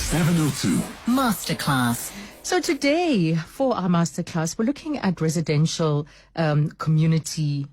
702 Masterclass. So today, for our masterclass, we're looking at residential community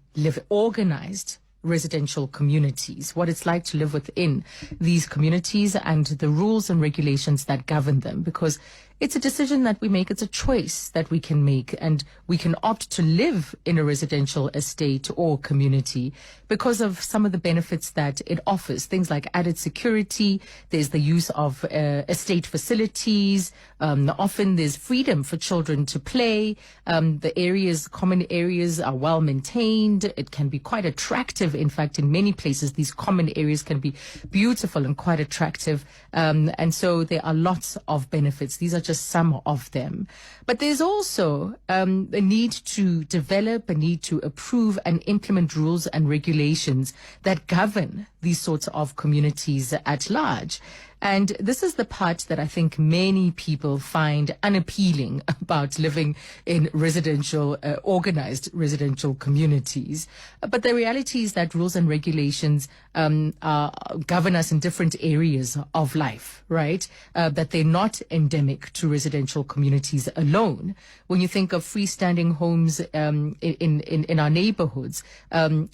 organized residential communities, what it's like to live within these communities and the rules and regulations that govern them, because it's a decision that we make, it's a choice that we can make, and we can opt to live in a residential estate or community because of some of the benefits that it offers. Things like added security, there's the use of estate facilities, often there's freedom for children to play, the areas, common areas are well maintained, it can be quite attractive. In fact, in many places, these common areas can be beautiful and quite attractive, and so there are lots of benefits. These are just some of them. But there's also a need to develop, a need to approve and implement rules and regulations that govern these sorts of communities at large. And this is the part that I think many people find unappealing about living in residential, organized residential communities. But the reality is that rules and regulations govern us in different areas of life, right? That they're not endemic to residential communities alone. When you think of freestanding homes in our neighborhoods,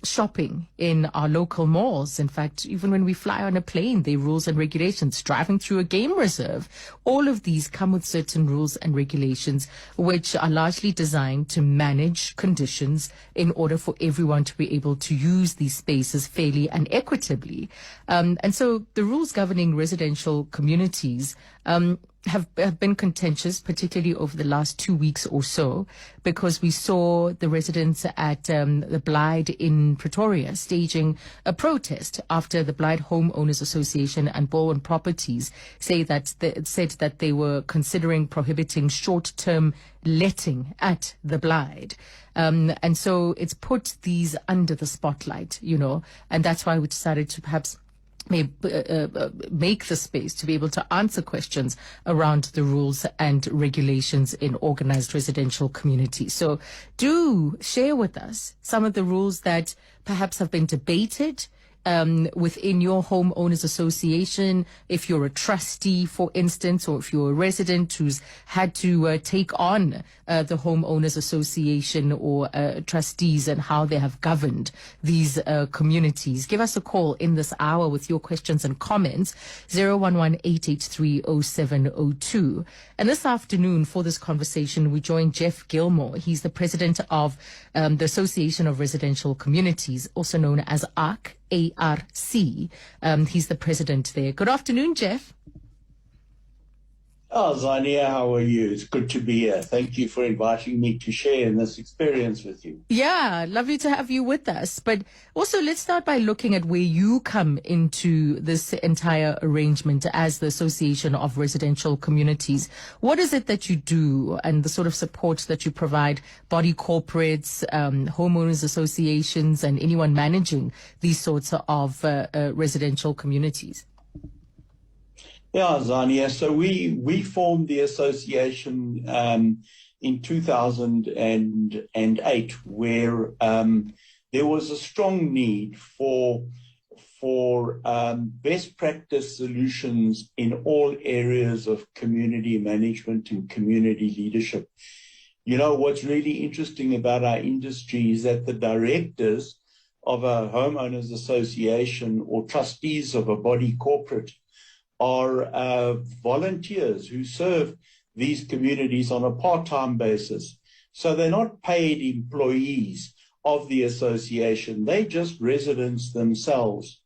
shopping in our local malls, in fact, even when we fly on a plane, there are rules and regulations. Driving through a game reserve, all of these come with certain rules and regulations which are largely designed to manage conditions in order for everyone to be able to use these spaces fairly and equitably. And so the rules governing residential communities have been contentious, particularly over the last 2 weeks or so, because we saw the residents at the Blyde in Pretoria staging a protest after the Blyde Homeowners Association and Baldwin Properties said that they were considering prohibiting short-term letting at the Blyde. And so it's put these under the spotlight, and that's why we decided to perhaps make the space to be able to answer questions around the rules and regulations in organized residential communities. So do share with us some of the rules that perhaps have been debated within your homeowners association, if you're a trustee, for instance, or if you're a resident who's had to take on the homeowners association or trustees and how they have governed these communities. Give us a call in this hour with your questions and comments, 011-883-0702. And this afternoon for this conversation, we join Jeff Gilmour. He's the president of the Association of Residential Communities, also known as ARC. ARC. He's the president there. Good afternoon, Jeff. Oh, Azania, how are you? It's good to be here. Thank you for inviting me to share in this experience with you. Yeah, lovely to have you with us. But also, let's start by looking at where you come into this entire arrangement as the Association of Residential Communities. What is it that you do and the sort of support that you provide body corporates, homeowners associations, and anyone managing these sorts of residential communities? Yeah, Azania. So we formed the association in 2008, where there was a strong need for best practice solutions in all areas of community management and community leadership. What's really interesting about our industry is that the directors of a homeowners association or trustees of a body corporate are volunteers who serve these communities on a part-time basis. So they're not paid employees of the association. They're just residents themselves.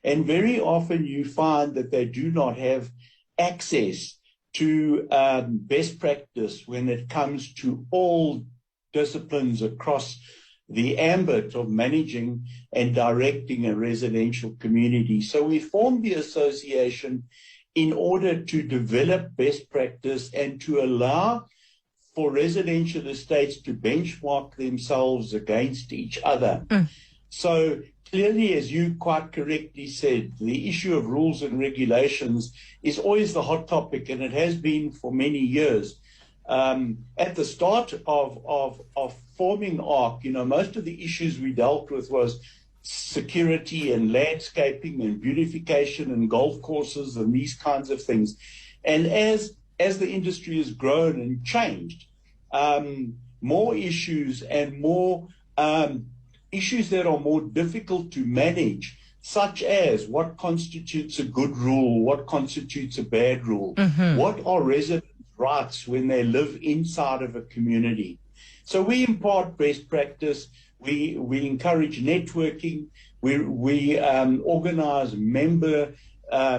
And very often you find that they do not have access to best practice when it comes to all disciplines across the ambit of managing and directing a residential community. So we formed the association in order to develop best practice and to allow for residential estates to benchmark themselves against each other. So clearly, as you quite correctly said, the issue of rules and regulations is always the hot topic, and it has been for many years. At the start of forming ARC, most of the issues we dealt with was security and landscaping and beautification and golf courses and these kinds of things. And as the industry has grown and changed, more issues and more issues that are more difficult to manage, such as what constitutes a good rule, what constitutes a bad rule, what are residents' rights when they live inside of a community. So we impart best practice, we encourage networking, we organize member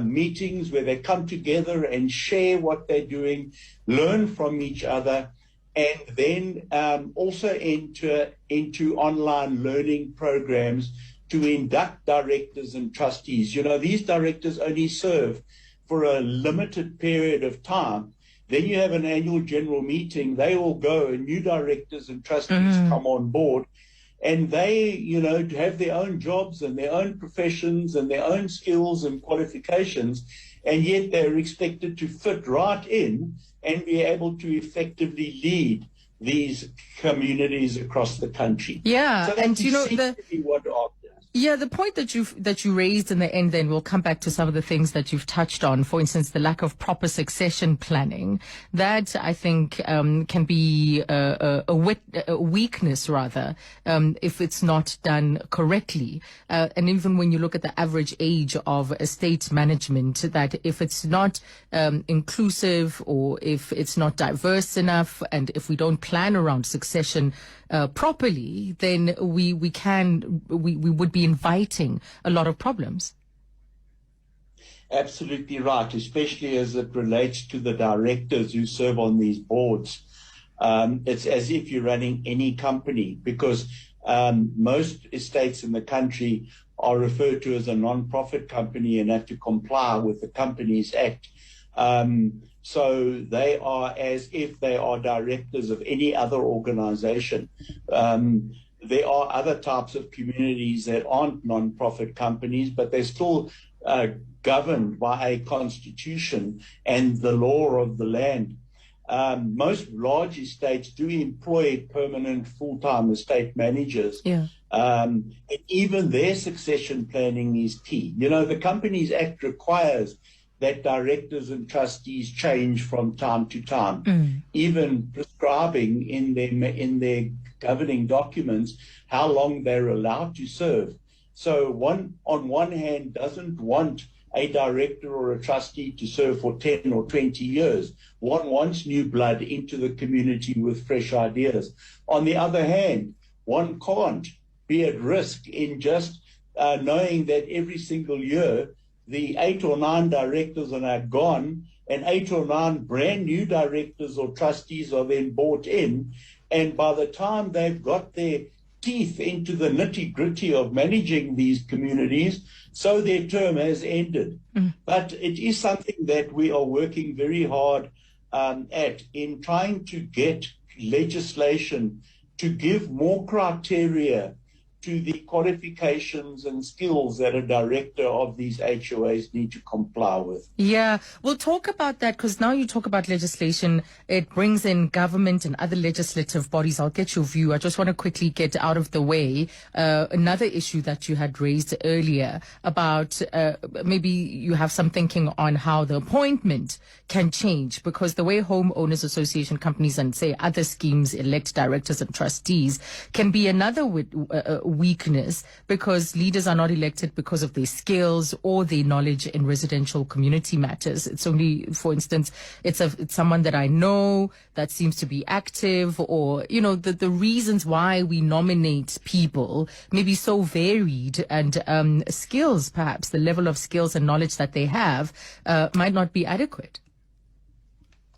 meetings where they come together and share what they're doing, learn from each other, and then also enter into online learning programs to induct directors and trustees. You know, these directors only serve for a limited period of time. Then you have an annual general meeting, they all go, and new directors and trustees come on board, and they, you know, have their own jobs and their own professions and their own skills and qualifications, and yet they're expected to fit right in and be able to effectively lead these communities across the country. Yeah, so and you know, what ARC does. Yeah, the point that you raised in the end, then we'll come back to some of the things that you've touched on. For instance, the lack of proper succession planning. That I think can be a weakness, rather, if it's not done correctly. And even when you look at the average age of estate management, that if it's not inclusive or if it's not diverse enough, and if we don't plan around succession properly, then we would be inviting a lot of problems. Absolutely right, especially as it relates to the directors who serve on these boards. It's as if you're running any company, because most estates in the country are referred to as a non-profit company and have to comply with the Companies Act. So they are as if they are directors of any other organization. There are other types of communities that aren't non-profit companies, but they're still governed by a constitution and the law of the land. Most large estates do employ permanent full-time estate managers. Yeah. And even their succession planning is key. You know, the Companies Act requires that directors and trustees change from time to time, even prescribing in their governing documents how long they're allowed to serve. So one, on one hand, doesn't want a director or a trustee to serve for 10 or 20 years. One wants new blood into the community with fresh ideas. On the other hand, one can't be at risk in just knowing that every single year the 8 or 9 directors are now gone, and 8 or 9 brand new directors or trustees are then brought in, and by the time they've got their teeth into the nitty-gritty of managing these communities, so their term has ended. But it is something that we are working very hard at in trying to get legislation to give more criteria to the qualifications and skills that a director of these HOAs need to comply with. Yeah, we'll talk about that, because now you talk about legislation, it brings in government and other legislative bodies. I'll get your view. I just want to quickly get out of the way another issue that you had raised earlier about maybe you have some thinking on how the appointment can change, because the way homeowners association companies and say other schemes elect directors and trustees can be another weakness, because leaders are not elected because of their skills or their knowledge in residential community matters. It's only, for instance, it's someone that I know that seems to be active, or, you know, the reasons why we nominate people may be so varied, and skills, perhaps the level of skills and knowledge that they have might not be adequate.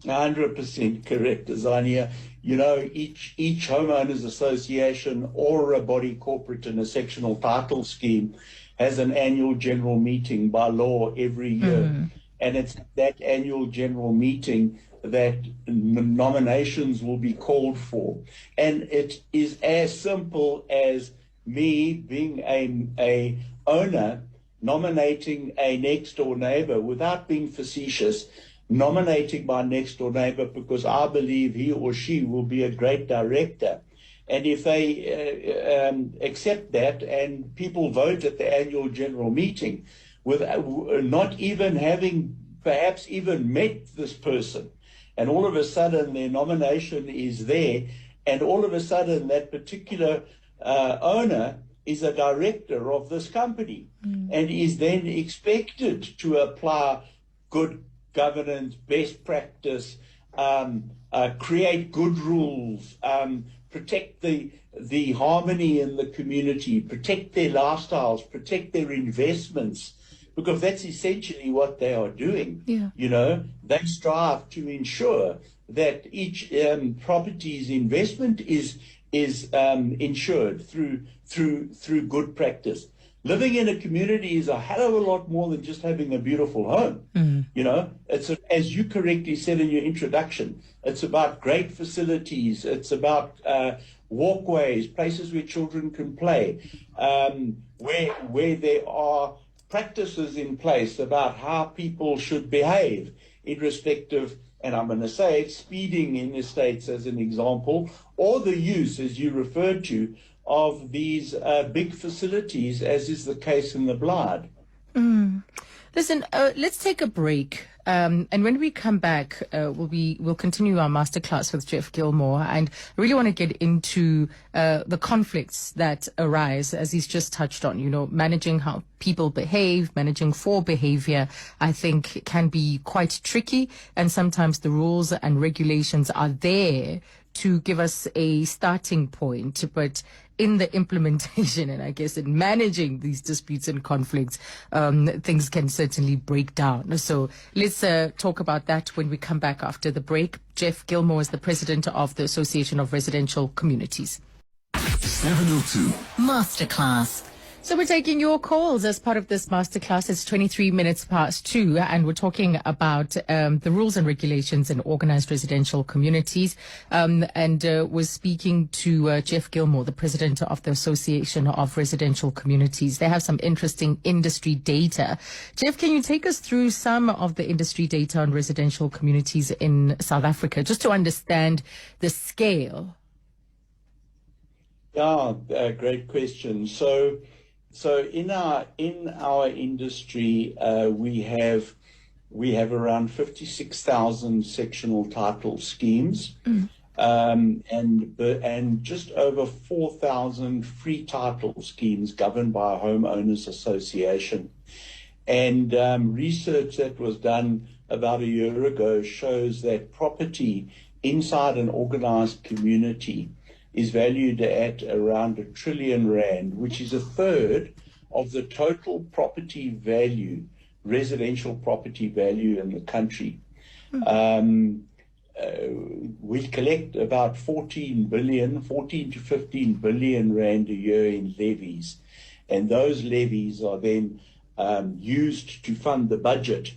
100% correct, Azania. You know, each homeowners association or a body corporate in a sectional title scheme has an annual general meeting by law every year. And it's that annual general meeting that nominations will be called for. And it is as simple as me being a owner nominating a next door neighbor, without being facetious, nominating my next door neighbor because I believe he or she will be a great director. And if they accept that and people vote at the annual general meeting, with not even having perhaps even met this person, and all of a sudden their nomination is there, and all of a sudden that particular owner is a director of this company and is then expected to apply good governance, best practice, create good rules, protect the harmony in the community, protect their lifestyles, protect their investments, because that's essentially what they are doing. Yeah. You know, they strive to ensure that each property's investment is insured through good practice. Living in a community is a hell of a lot more than just having a beautiful home. You know, as you correctly said in your introduction, it's about great facilities. It's about walkways, places where children can play, where there are practices in place about how people should behave in respect of, and I'm going to say it, speeding in estates as an example, or the use, as you referred to, of these big facilities, as is the case in the Blood. Listen, let's take a break. And when we come back, we'll continue our masterclass with Jeff Gilmour, and I really want to get into the conflicts that arise, as he's just touched on. You know, managing how people behave, managing for behavior, I think can be quite tricky, and sometimes the rules and regulations are there to give us a starting point, but in the implementation and I guess in managing these disputes and conflicts, things can certainly break down. So let's talk about that when we come back after the break. Jeff Gilmour is the president of the Association of Residential Communities. 702 Masterclass. So we're taking your calls as part of this masterclass. It's 23 minutes past 2, and we're talking about the rules and regulations in organized residential communities. We're speaking to Jeff Gilmour, the president of the Association of Residential Communities. They have some interesting industry data. Jeff, can you take us through some of the industry data on residential communities in South Africa, just to understand the scale? Yeah, great question. So in our industry, we have around 56,000 sectional title schemes, and just over 4,000 free title schemes governed by a homeowners association. And research that was done about a year ago shows that property inside an organized community is valued at around R1 trillion, which is a third of the total property value, residential property value in the country. We collect about 14 to 15 billion rand a year in levies, and those levies are then used to fund the budget,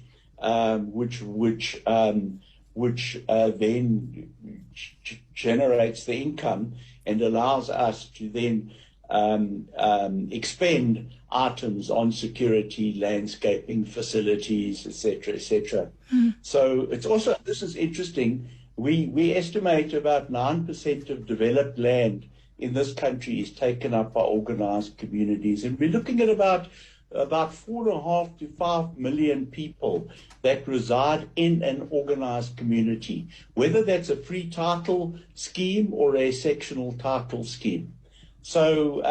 which then generates the income and allows us to then expend items on security, landscaping, facilities, etc., etc. So it's also, this is interesting, we estimate about 9% of developed land in this country is taken up by organized communities, and we're looking at about 4.5 to 5 million people that reside in an organized community, whether that's a free title scheme or a sectional title scheme. So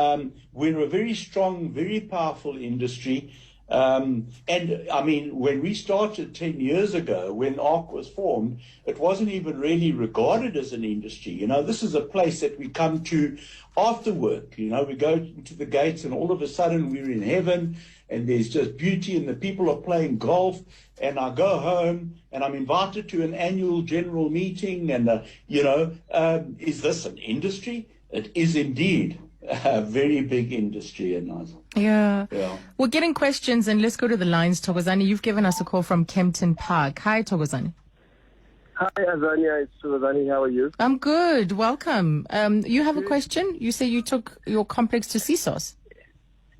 we're a very strong, very powerful industry. And I mean, when we started 10 years ago, when ARC was formed, it wasn't even really regarded as an industry. You know, this is a place that we come to after work. You know, we go into the gates and all of a sudden we're in heaven and there's just beauty and the people are playing golf, and I go home and I'm invited to an annual general meeting and, is this an industry? It is indeed a very big industry. Yeah. We're getting questions, and let's go to the lines. Thokozani, you've given us a call from Kempton Park. Hi, Thokozani. Hi, Azania. It's Thokozani. How are you? I'm good. Welcome. You have a question? You say you took your complex to CSOS.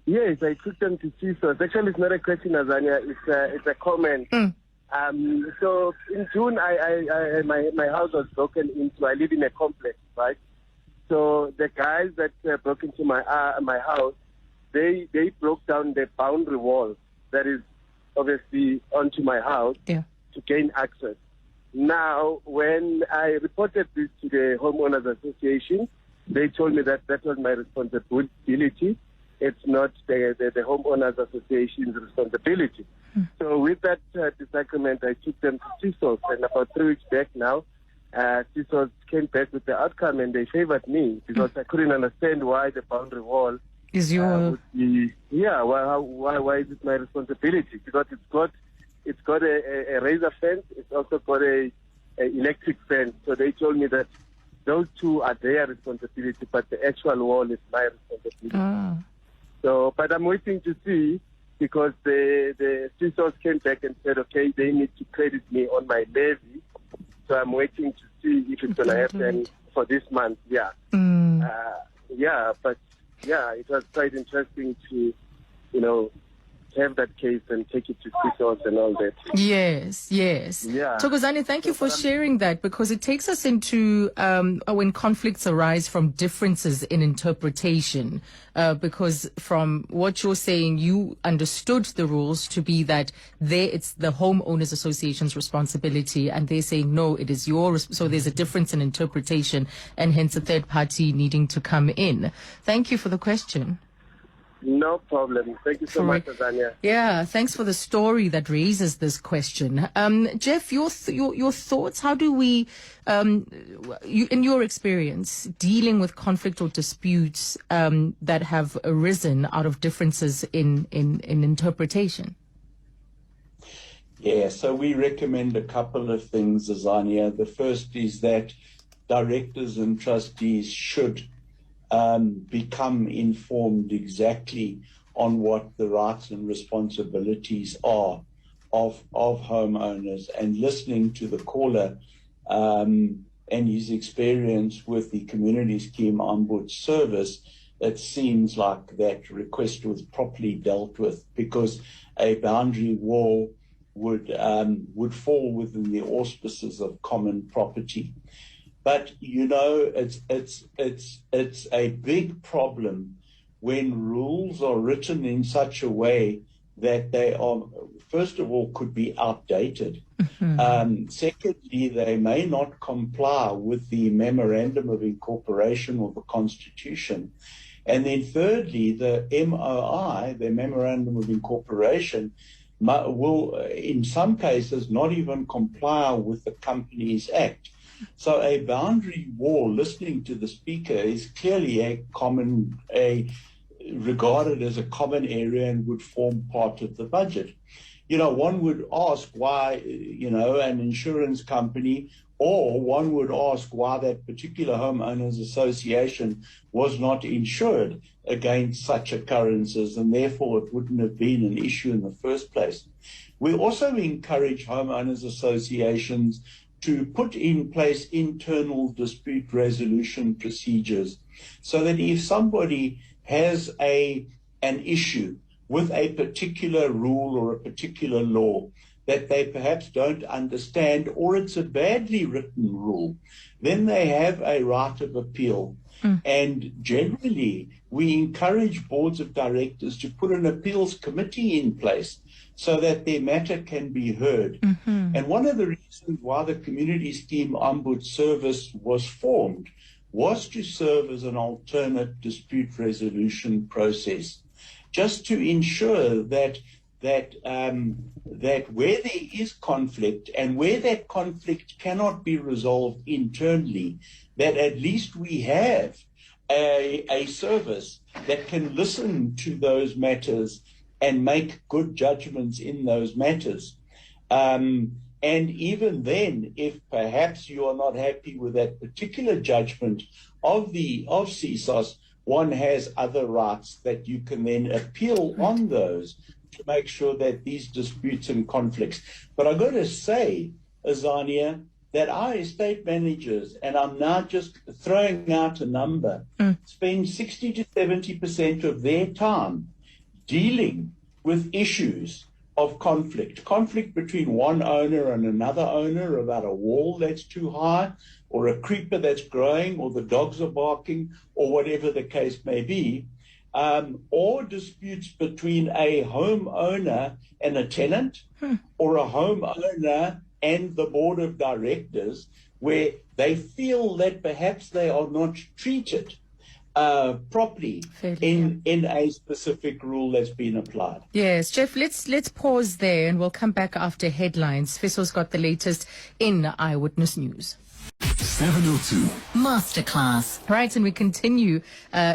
Yes, I took them to CSOS. Actually, it's not a question, Azania. It's a comment. So in June, my house was broken into. I live in a complex, right? So the guys that broke into my house, they broke down the boundary wall that is obviously onto my house Yeah. to gain access. Now, when I reported this to the Homeowners Association, they told me that that was my responsibility. It's not the Homeowners Association's responsibility. So with that disagreement, I took them to CISOs, and about 3 weeks back now, CISOs came back with the outcome, and they favored me because I couldn't understand why the boundary wall Is your would be, why is it my responsibility? Because it's got a razor fence, it's also got a electric fence. So they told me that those two are their responsibility, but the actual wall is my responsibility. So, but I'm waiting to see, because the CISOs came back and said, okay, they need to credit me on my levy. So I'm waiting to see if it's going to happen for this month. Yeah. But it was quite interesting to, have that case and take it to CISOs and all that. Yes. Yeah. Thokozani, thank you for sharing that, because it takes us into when conflicts arise from differences in interpretation. Because from what you're saying, you understood the rules to be that it's the Homeowners Association's responsibility, and they're saying, no, it is yours. So there's a difference in interpretation, and hence a third party needing to come in. Thank you for the question. No problem. Thank you so much, Azania. Yeah, thanks for the story that raises this question. Jeff, your thoughts? How do we, in your experience, dealing with conflict or disputes that have arisen out of differences in interpretation? Yeah, so we recommend a couple of things, Azania. The first is that directors and trustees should become informed exactly on what the rights and responsibilities are of homeowners, and listening to the caller and his experience with the Community Scheme Ombud Service, it seems like that request was properly dealt with, because a boundary wall would fall within the auspices of common property. But, it's a big problem when rules are written in such a way that they are, first of all, could be outdated. Secondly, they may not comply with the Memorandum of Incorporation or the Constitution. And then thirdly, the MOI, the Memorandum of Incorporation, will, in some cases, not even comply with the Companies Act. So a boundary wall, listening to the speaker, is clearly regarded as a common area and would form part of the budget. One would ask why, an insurance company, or one would ask why that particular homeowners association was not insured against such occurrences, and therefore it wouldn't have been an issue in the first place. We also encourage homeowners associations to put in place internal dispute resolution procedures, so that if somebody has an issue with a particular rule or a particular law that they perhaps don't understand, or it's a badly written rule, then they have a right of appeal. And generally, we encourage boards of directors to put an appeals committee in place so that their matter can be heard. And one of the reasons why the Community Scheme Ombud Service was formed was to serve as an alternate dispute resolution process, just to ensure that where there is conflict, and where that conflict cannot be resolved internally, that at least we have a service that can listen to those matters and make good judgments in those matters. And even then, if perhaps you are not happy with that particular judgment of CSOS, one has other rights that you can then appeal on those to make sure that these disputes and conflicts. But I've got to say, Azania, that our estate managers, and I'm now just throwing out a number, spend 60 to 70% of their time dealing with issues of conflict between one owner and another owner about a wall that's too high, or a creeper that's growing, or the dogs are barking, or whatever the case may be. or disputes between a homeowner and a tenant, or a homeowner and the board of directors, where they feel that perhaps they are not treated properly in a specific rule that's been applied. Yes, Jeff, let's pause there and we'll come back after headlines. Fissel's got the latest in Eyewitness News. 702 Masterclass. Right, and we continue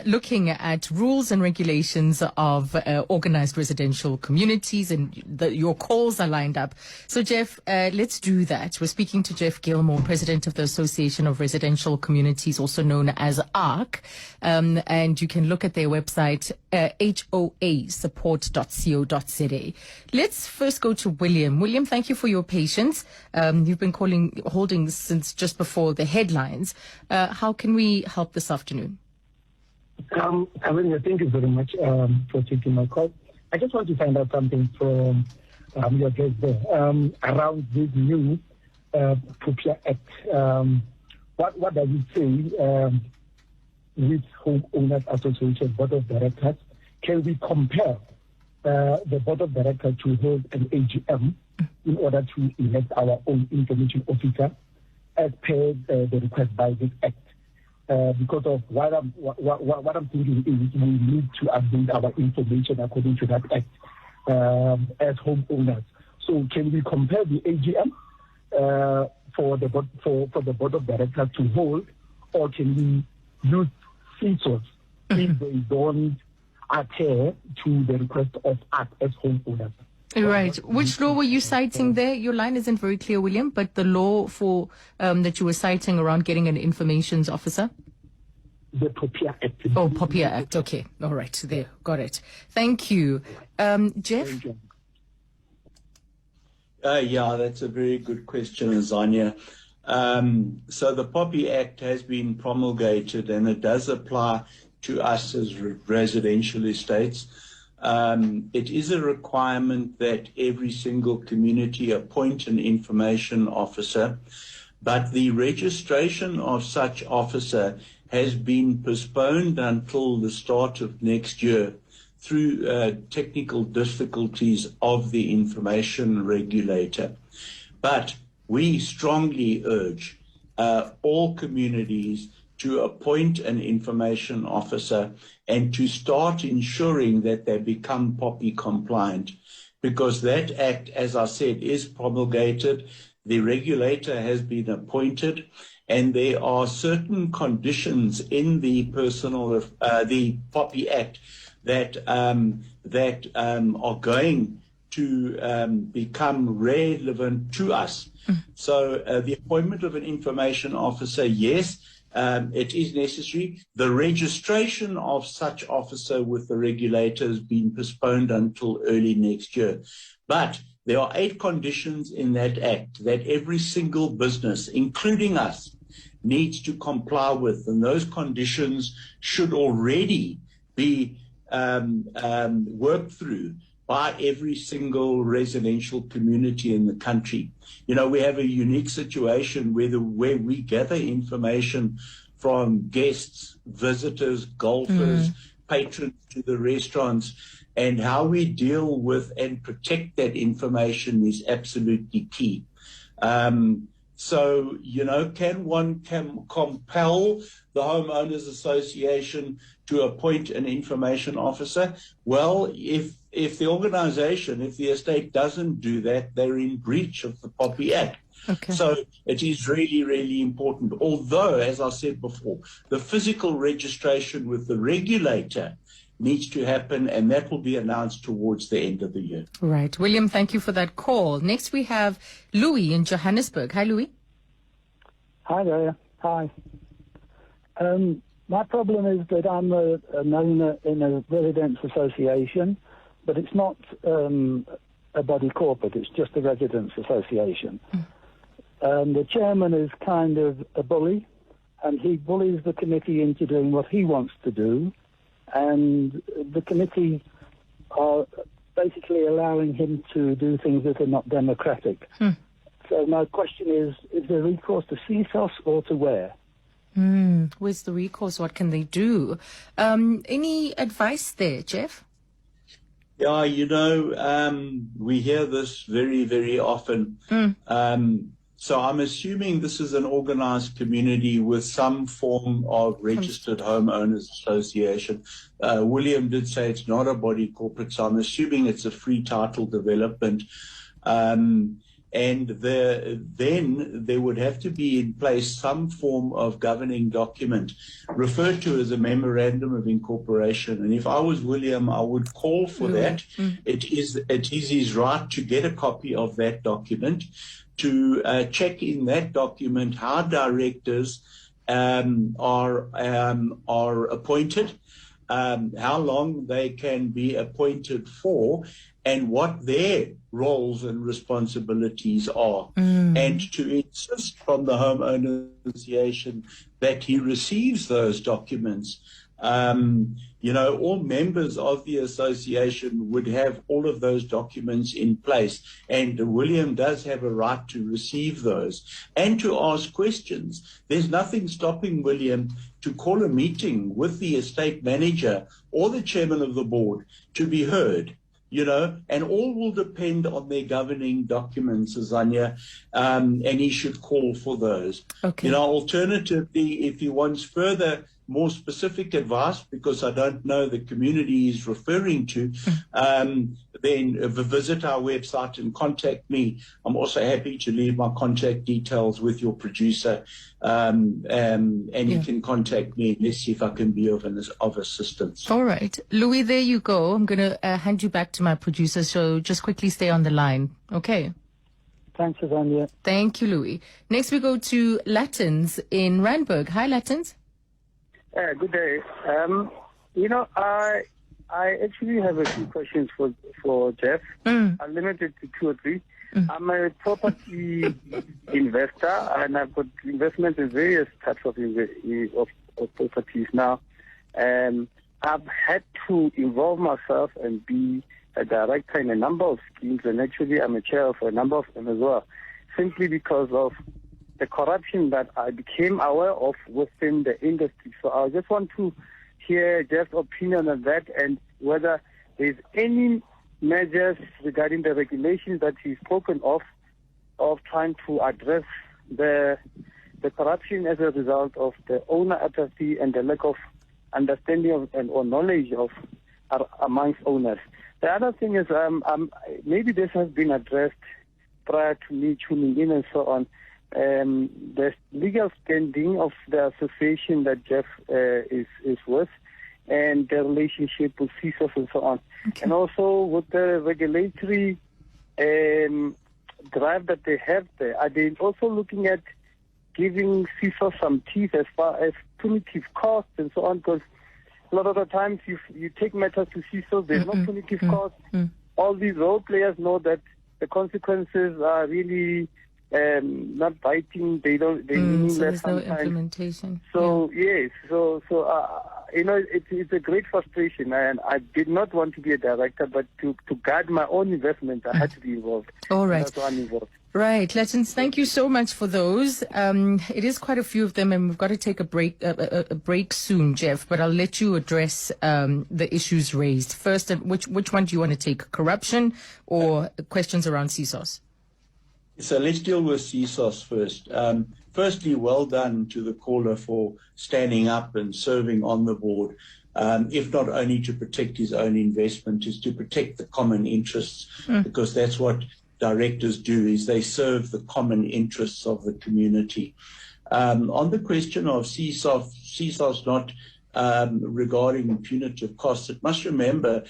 looking at rules and regulations of organized residential communities, and your calls are lined up. So, Jeff, let's do that. We're speaking to Jeff Gilmour, President of the Association of Residential Communities, also known as ARC, and you can look at their website, hoasupport.co.za. Let's first go to William. William, thank you for your patience. You've been holding since just before the headlines. How can we help this afternoon? Azania, thank you very much for taking my call. I just want to find out something from your guest there around this new POPIA Act. What does it say with Homeowners Association Board of Directors? Can we compare the Board of Directors to hold an AGM in order to elect our own information officer as per the request by this Act? Because of what I'm thinking is we need to update our information according to that Act as homeowners. So can we compare the AGM for the Board of Directors to hold, or can we use CISOs if they don't adhere to the request of us as homeowners? Right. Which law were you citing there? Your line isn't very clear, William, but the law for that you were citing around getting an information officer? The POPIA Act. Oh, POPIA Act. Okay. All right. There. Got it. Thank you. Jeff? Yeah, that's a very good question, Azania. So the POPIA Act has been promulgated, and it does apply to us as residential estates. It is a requirement that every single community appoint an information officer, but the registration of such officer has been postponed until the start of next year through technical difficulties of the information regulator. But we strongly urge all communities to appoint an information officer and to start ensuring that they become POPI compliant, because that act, as I said, is promulgated, the regulator has been appointed, and there are certain conditions in the the POPI Act that are going to become relevant to us. So the appointment of an information officer, yes, it is necessary. The registration of such officer with the regulator has been postponed until early next year. But there are 8 conditions in that act that every single business, including us, needs to comply with. And those conditions should already be worked through by every single residential community in the country. You know, we have a unique situation where we gather information from guests, visitors, golfers, patrons to the restaurants, and how we deal with and protect that information is absolutely key. So, you know, can one compel the Homeowners Association to appoint an information officer? Well, if the organization, if the estate doesn't do that, they're in breach of the POPI Act. Okay. So it is really, really important. Although, as I said before, the physical registration with the regulator needs to happen, and that will be announced towards the end of the year. Right. William, thank you for that call. Next we have Louis in Johannesburg. Hi, Louis. Hi there. Hi. My problem is that I'm an owner in a residents association, but it's not a body corporate, it's just a residents association. The chairman is kind of a bully, and he bullies the committee into doing what he wants to do, and the committee are basically allowing him to do things that are not democratic. So my question is there recourse to CSOS or to where? Where's the recourse? What can they do? Any advice there, Jeff? Yeah, we hear this very, very often. So I'm assuming this is an organized community with some form of registered homeowners association. William did say it's not a body corporate, so I'm assuming it's a free title development. And then there would have to be in place some form of governing document referred to as a Memorandum of Incorporation. And if I was William, I would call for that. It is his right to get a copy of that document, to check in that document how directors are appointed, how long they can be appointed for, and what their roles and responsibilities are, and to insist from the homeowner association that he receives those documents. All members of the association would have all of those documents in place, and William does have a right to receive those and to ask questions. There's nothing stopping William to call a meeting with the estate manager or the chairman of the board to be heard. And all will depend on their governing documents, Azania, and he should call for those. Okay. Alternatively, if he wants further, more specific advice, because I don't know the community he's referring to, then visit our website and contact me. I'm also happy to leave my contact details with your producer, and you can contact me. Let's see if I can be of assistance. All right. Louis, there you go. I'm going to hand you back to my producer, so just quickly stay on the line. Okay. Thanks, Azania. Thank you, Louis. Next we go to Latins in Randburg. Hi, Latins. Good day. I actually have a few questions for Jeff. I'll limit it to 2 or 3. I'm a property investor, and I've got investments in various types of properties now. I've had to involve myself and be a director in a number of schemes, and actually I'm a chair of a number of them as well, simply because of the corruption that I became aware of within the industry. So I just want to hear Jeff's opinion on that, and whether there's any measures regarding the regulations that he's spoken of trying to address the corruption as a result of the owner apathy and the lack of understanding of or knowledge of amongst owners. The other thing is, maybe this has been addressed prior to me tuning in and so on. The legal standing of the association that Jeff is with, and the relationship with CISOs and so on. Okay. And also with the regulatory drive that they have there, are they also looking at giving CISOs some teeth as far as punitive costs and so on? Because a lot of the times you take matters to CISOs, there's no punitive costs. All these role players know that the consequences are really not biting. They meaningless so there's sometimes. No implementation. So yes, it's a great frustration, and I did not want to be a director, but to guard my own investment, I had to be involved. All right. That's why I'm involved. Right, Latins, thank you so much for those. It is quite a few of them, and we've got to take a break soon, Jeff. But I'll let you address the issues raised first. And which one do you want to take? Corruption or questions around CISOs? So let's deal with CISOs first. Firstly, well done to the caller for standing up and serving on the board. If not only to protect his own investment, is to protect the common interests, because that's what directors do, is they serve the common interests of the community. On the question of CISOs not regarding punitive costs, it must be remembered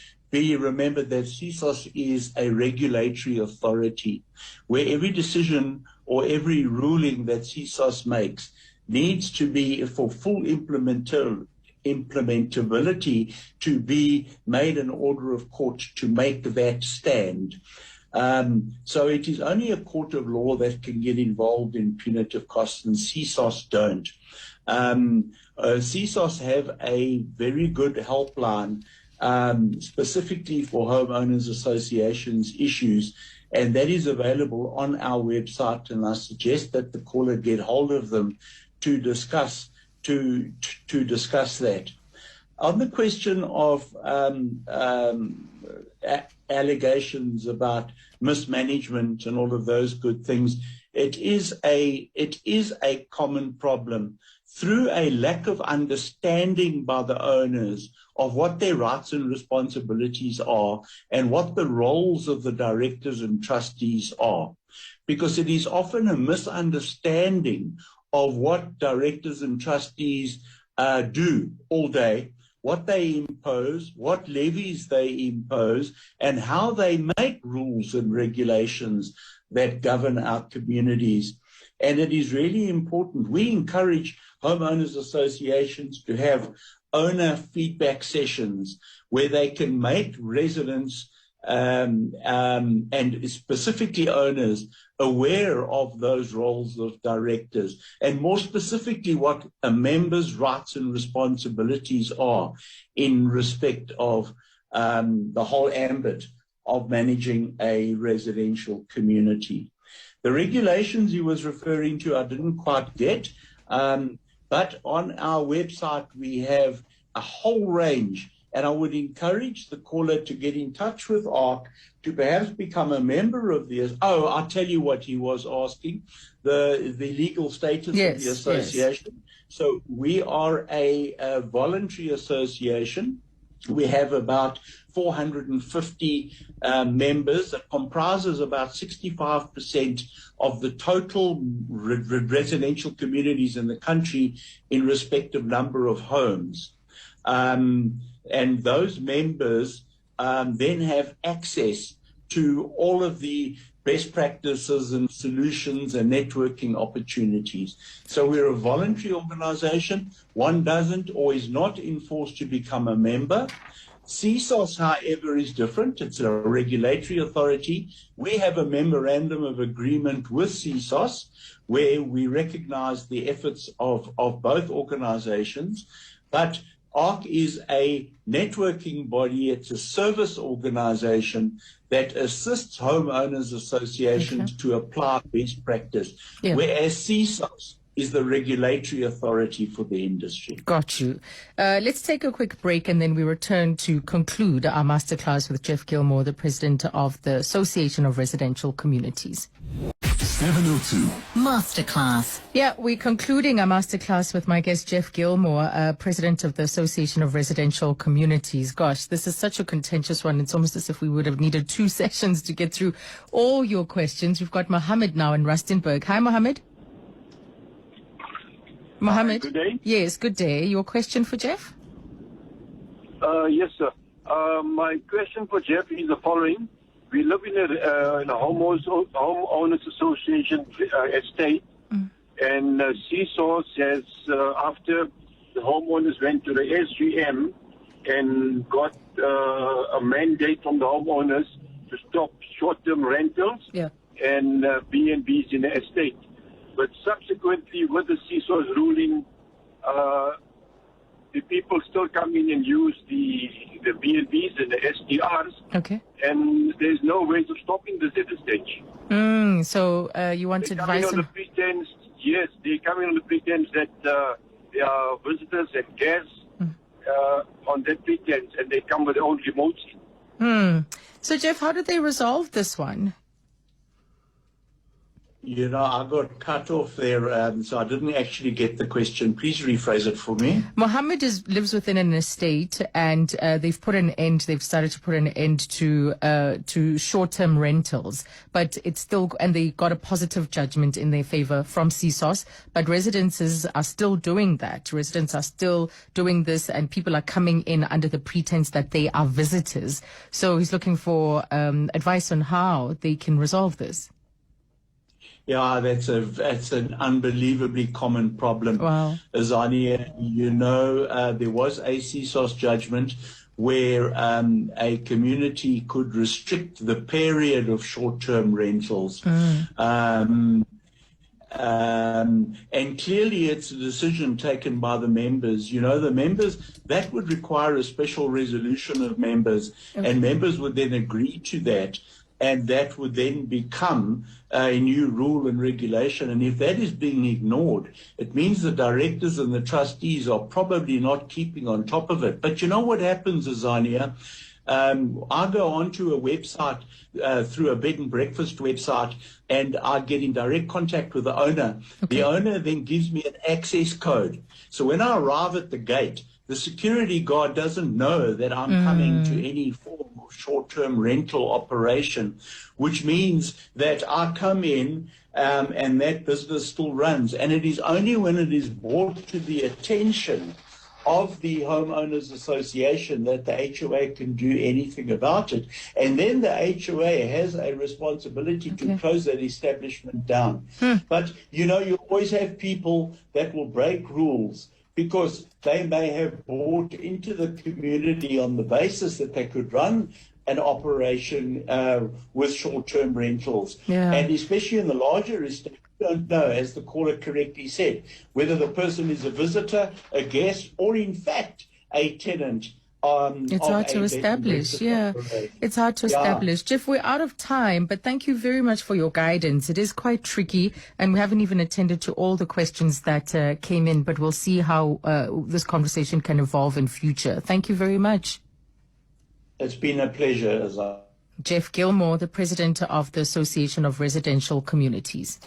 that CISOs is a regulatory authority where every decision or every ruling that CISOs makes needs to be for full implementability to be made an order of court to make that stand. So it is only a court of law that can get involved in punitive costs, and CISOs don't. CISOs have a very good helpline specifically for homeowners associations issues, and that is available on our website, and I suggest that the caller get hold of them to discuss to discuss that. On the question of allegations about mismanagement and all of those good things, it is a common problem through a lack of understanding by the owners of what their rights and responsibilities are and what the roles of the directors and trustees are. Because it is often a misunderstanding of what directors and trustees do all day, what they impose, what levies they impose, and how they make rules and regulations that govern our communities. And it is really important. We encourage homeowners associations to have owner feedback sessions where they can make residents and specifically owners aware of those roles of directors, and more specifically what a member's rights and responsibilities are in respect of the whole ambit of managing a residential community. The regulations he was referring to, I didn't quite get, but on our website we have a whole range. And I would encourage the caller to get in touch with ARC to perhaps become a member of the... Oh, I'll tell you what he was asking, the legal status of the association. Yes. So we are a voluntary association. We have about 450 members. That comprises about 65% of the total residential communities in the country in respect of number of homes. And those members then have access to all of the best practices and solutions and networking opportunities. So we're a voluntary organization. One doesn't or is not enforced to become a member. CSOS, however, is different. It's a regulatory authority. We have a memorandum of agreement with CSOS where we recognize the efforts of both organizations, but ARC is a networking body. It's a service organization that assists homeowners associations to apply best practice, whereas CSOS is the regulatory authority for the industry. Got you. Let's take a quick break and then we return to conclude our masterclass with Jeff Gilmour, the president of the Association of Residential Communities. 702 Masterclass. Yeah, we're concluding our masterclass with my guest, Jeff Gilmour, president of the Association of Residential Communities. Gosh, this is such a contentious one. It's almost as if we would have needed 2 sessions to get through all your questions. We've got Mohammed now in Rustenburg. Hi, Mohammed. Mohammed. Good day. Yes, good day. Your question for Jeff? Yes, sir. My question for Jeff is the following. We live in a homeowners association estate, and CSOS has, after the homeowners went to the SGM and got a mandate from the homeowners to stop short-term rentals and B&Bs in the estate. But subsequently, with the CSOS ruling, the people still come in and use the B&Bs and the STRs. Okay. And there's no ways of stopping this at this stage. So you want advice? On the pretense, yes, they're coming on the pretense that they are visitors and guests on that pretense, and they come with their own remotes. So, Jeff, how did they resolve this one? You know, I got cut off there, so I didn't actually get the question. Please rephrase it for me. Mohammed lives within an estate, and they've started to put an end to short-term rentals, but it's still, and they got a positive judgment in their favor from CSOS, but residents are still doing that. Residents are still doing this, and people are coming in under the pretense that they are visitors. So he's looking for advice on how they can resolve this. Yeah, that's an unbelievably common problem. Wow. Azania, you know, there was a CSOS judgment where a community could restrict the period of short-term rentals. And clearly it's a decision taken by the members. You know, the members, that would require a special resolution of members, and members would then agree to that. and that would then become a new rule and regulation. And if that is being ignored, it means the directors and the trustees are probably not keeping on top of it. But you know what happens, Azania? I go onto a website through a bed and breakfast website, and I get in direct contact with the owner. Okay. The owner then gives me an access code. So when I arrive at the gate, the security guard doesn't know that I'm coming to any form of short-term rental operation, which means that I come in and that business still runs. And it is only when it is brought to the attention of the Homeowners Association that the HOA can do anything about it. And then the HOA has a responsibility to close that establishment down. But, you know, you always have people that will break rules because they may have bought into the community on the basis that they could run an operation with short-term rentals. And especially in the larger estate, don't know, as the caller correctly said, whether the person is a visitor, a guest, or in fact a tenant. It's hard to establish. It's hard to establish. Jeff, we're out of time, but thank you very much for your guidance. It is quite tricky, and we haven't even attended to all the questions that came in, but we'll see how this conversation can evolve in future. Thank you very much. It's been a pleasure, Azania. Jeff Gilmour, the president of the Association of Residential Communities.